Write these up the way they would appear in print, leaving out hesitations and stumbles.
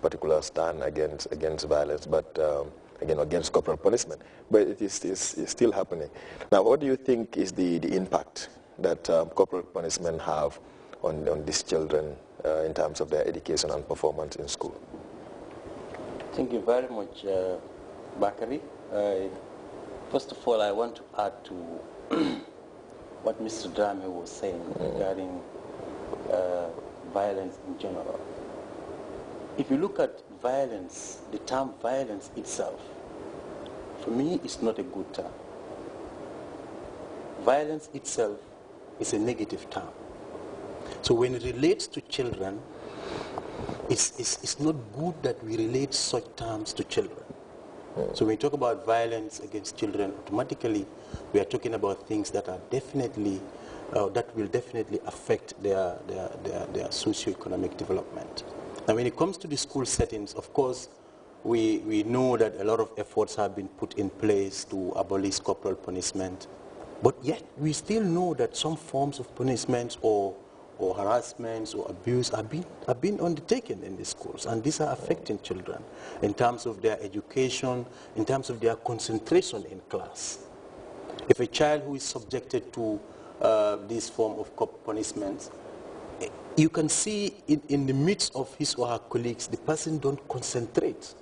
particular stand against violence, but again, against corporal punishment. But it is still happening. Now, what do you think is the impact that corporal punishment have on these children in terms of their education and performance in school? Thank you very much, Bakari. First of all, I want to add to what Mr. Drame was saying regarding violence in general. If you look at violence, the term violence itself, for me, it's not a good term. Violence itself is a negative term. So when it relates to children, it's not good that we relate such terms to children. So when we talk about violence against children, automatically we are talking about things that are definitely, that will definitely affect their socio-economic development. Now when it comes to the school settings, of course, we know that a lot of efforts have been put in place to abolish corporal punishment, but yet we still know that some forms of punishments or harassments or abuse are being undertaken in the schools, and these are affecting children in terms of their education, in terms of their concentration in class. If a child who is subjected to this form of punishments, you can see in the midst of his or her colleagues, the person don't concentrate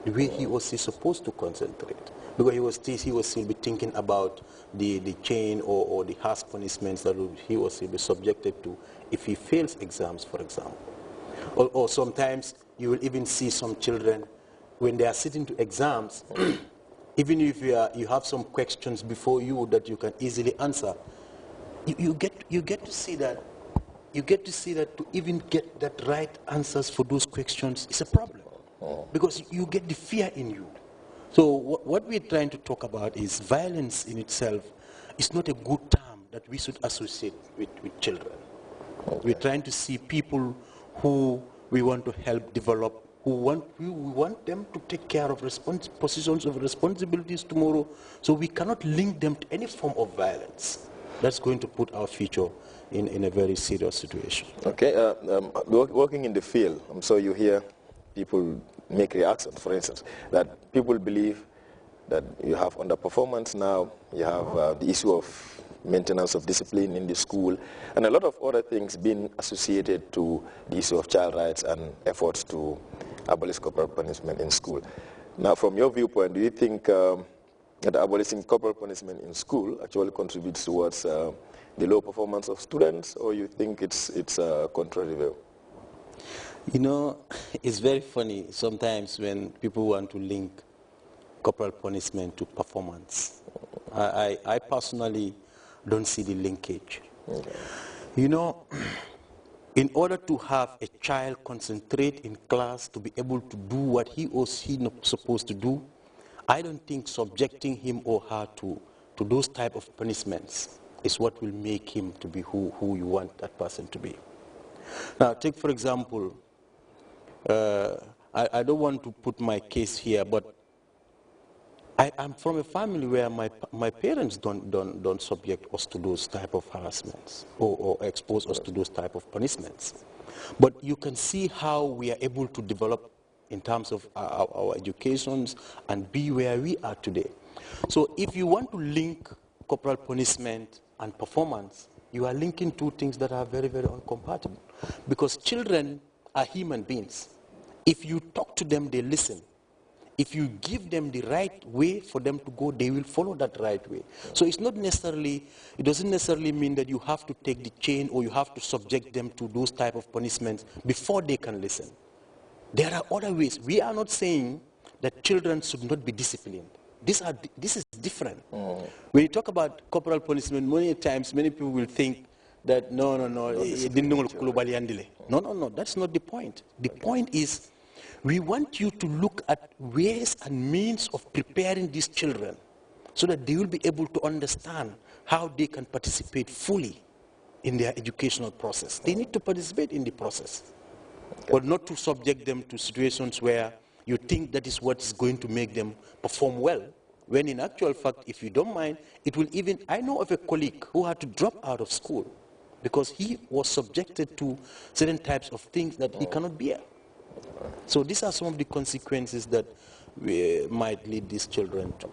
the way he or she is supposed to concentrate, because he will still be thinking about the chain or the harsh punishments that he or she will be subjected to if he fails exams, for example. Or sometimes you will even see some children, when they are sitting to exams, even if you have some questions before you that you can easily answer, you get to see that to even get that right answers for those questions is a problem, because you get the fear in you. So what we're trying to talk about is violence in itself is not a good term that we should associate with children. Okay. We're trying to see people who we want to help develop, we want them to take care of positions of responsibilities tomorrow, so we cannot link them to any form of violence. That's going to put our future in a very serious situation. Okay, working in the field, so you hear people make reactions, for instance, that people believe that you have underperformance now, you have the issue of maintenance of discipline in the school, and a lot of other things being associated to the issue of child rights and efforts to abolish corporal punishment in school. Now, from your viewpoint, do you think that abolishing corporal punishment in school actually contributes towards the low performance of students, or you think it's contrary view? You know, it's very funny sometimes when people want to link corporal punishment to performance. I personally don't see the linkage. Okay. You know, in order to have a child concentrate in class to be able to do what he or she is supposed to do, I don't think subjecting him or her to those type of punishments is what will make him to be who you want that person to be. Now, take for example, I don't want to put my case here, but I'm from a family where my parents don't subject us to those type of harassments or expose us to those type of punishments. But you can see how we are able to develop in terms of our educations and be where we are today. So if you want to link corporal punishment and performance, you are linking two things that are very, very incompatible. Because children are human beings. If you talk to them, they listen. If you give them the right way for them to go, they will follow that right way. So it doesn't necessarily mean that you have to take the chain or you have to subject them to those type of punishments before they can listen. There are other ways. We are not saying that children should not be disciplined. This is different. When you talk about corporal punishment, many times many people will think that no, that's not the point. The point is, we want you to look at ways and means of preparing these children so that they will be able to understand how they can participate fully in their educational process. They need to participate in the process, but not to subject them to situations where you think that is what is going to make them perform well, when in actual fact, if you don't mind, it will even... I know of a colleague who had to drop out of school because he was subjected to certain types of things that he cannot bear. So these are some of the consequences that might lead these children to.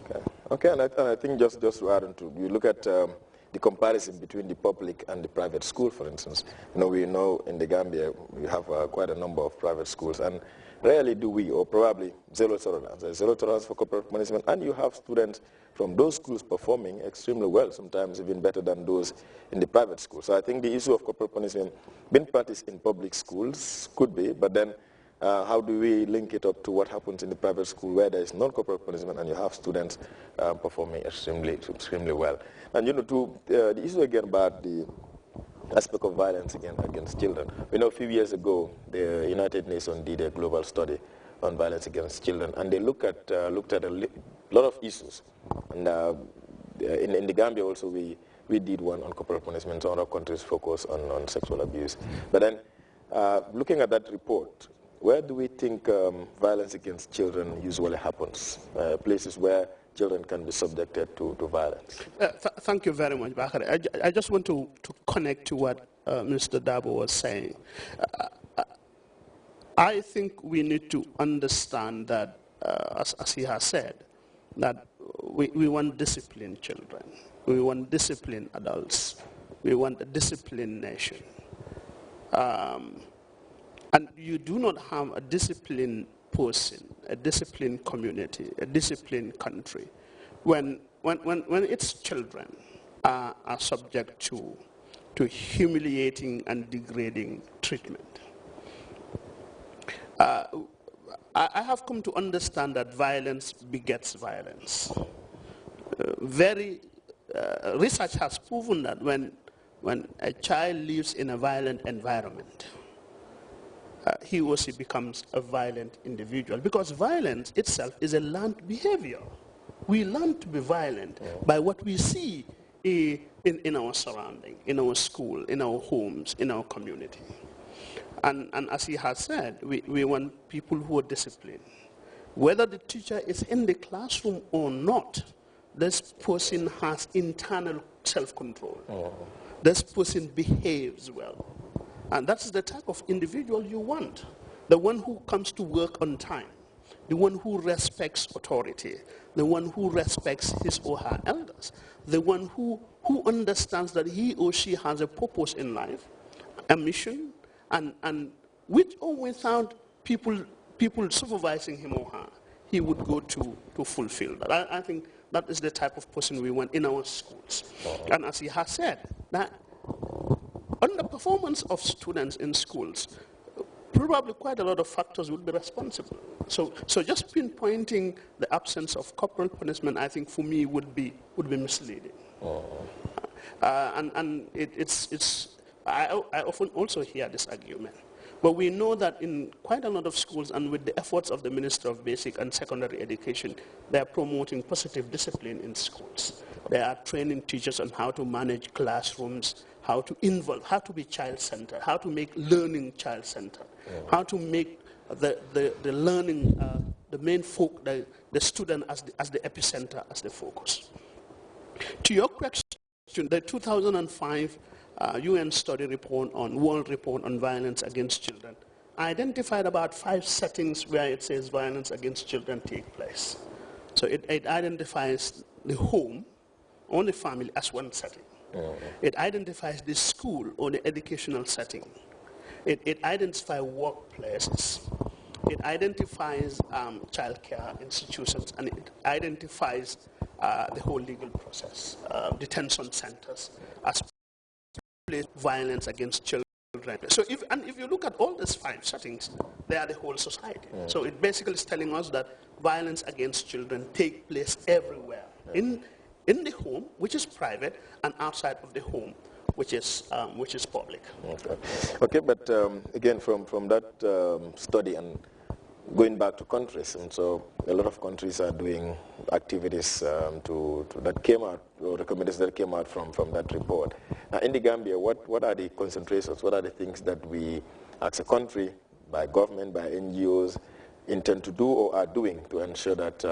Okay, and I think just to add on to, you look at the comparison between the public and the private school, for instance. We know in the Gambia we have quite a number of private schools, and rarely do we, or probably zero tolerance. There's zero tolerance for corporal punishment, and you have students from those schools performing extremely well, sometimes even better than those in the private schools. So I think the issue of corporal punishment being practiced in public schools could be, but then how do we link it up to what happens in the private school where there is non-corporal punishment and you have students performing extremely well? And the issue again about the aspect of violence against children. We know a few years ago the United Nations did a global study on violence against children, and they looked at a lot of issues. And in the Gambia also we did one on corporal punishment. Other countries focus on sexual abuse. But then looking at that report, where do we think violence against children usually happens? Places where children can be subjected to violence. Thank you very much, Bakari. I just want to connect to what Mr. Dabo was saying. I think we need to understand that, as he has said, that we want disciplined children. We want disciplined adults. We want a disciplined nation. And you do not have a disciplined person, a disciplined community, a disciplined country, when its children are subject to humiliating and degrading treatment. I have come to understand that violence begets violence. Research has proven that when a child lives in a violent environment, he or she becomes a violent individual, because violence itself is a learned behavior. We learn to be violent by what we see in our surrounding, in our school, in our homes, in our community. And as he has said, we want people who are disciplined. Whether the teacher is in the classroom or not, this person has internal self-control. This person behaves well. And that's the type of individual you want. The one who comes to work on time, the one who respects authority, the one who respects his or her elders, the one who understands that he or she has a purpose in life, a mission, and with or without people supervising him or her, he would go to fulfill that. I think that is the type of person we want in our schools. And as he has said, that underperformance of students in schools, probably quite a lot of factors would be responsible. So just pinpointing the absence of corporal punishment, I think for me would be misleading. I often also hear this argument. But we know that in quite a lot of schools, and with the efforts of the Minister of Basic and Secondary Education, they are promoting positive discipline in schools. They are training teachers on how to manage classrooms, how to involve, how to be child-centered, how to make learning child-centered, how to make the learning, the main focus, the student as the epicenter, as the focus. To your question, the 2005 UN study report World Report on Violence Against Children identified about 5 settings where it says violence against children take place. So it identifies the home or the family as one setting. It identifies the school or the educational setting. It identifies workplaces. It identifies childcare institutions, and it identifies the whole legal process, detention centers, as violence against children. So if you look at all these 5 settings, they are the whole society. So it basically is telling us that violence against children take place everywhere, in the home, which is private, and outside of the home, which is public. Okay, but again, from that study and going back to countries, and so a lot of countries are doing activities that came out, or recommendations that came out from that report. Now, in the Gambia, what are the concentrations? What are the things that we, as a country, by government, by NGOs, intend to do or are doing to ensure that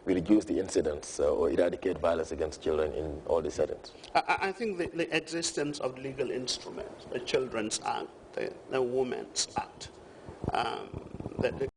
we reduce the incidents or eradicate violence against children in all the settings? I think the existence of legal instruments, the Children's Act, the Women's Act, the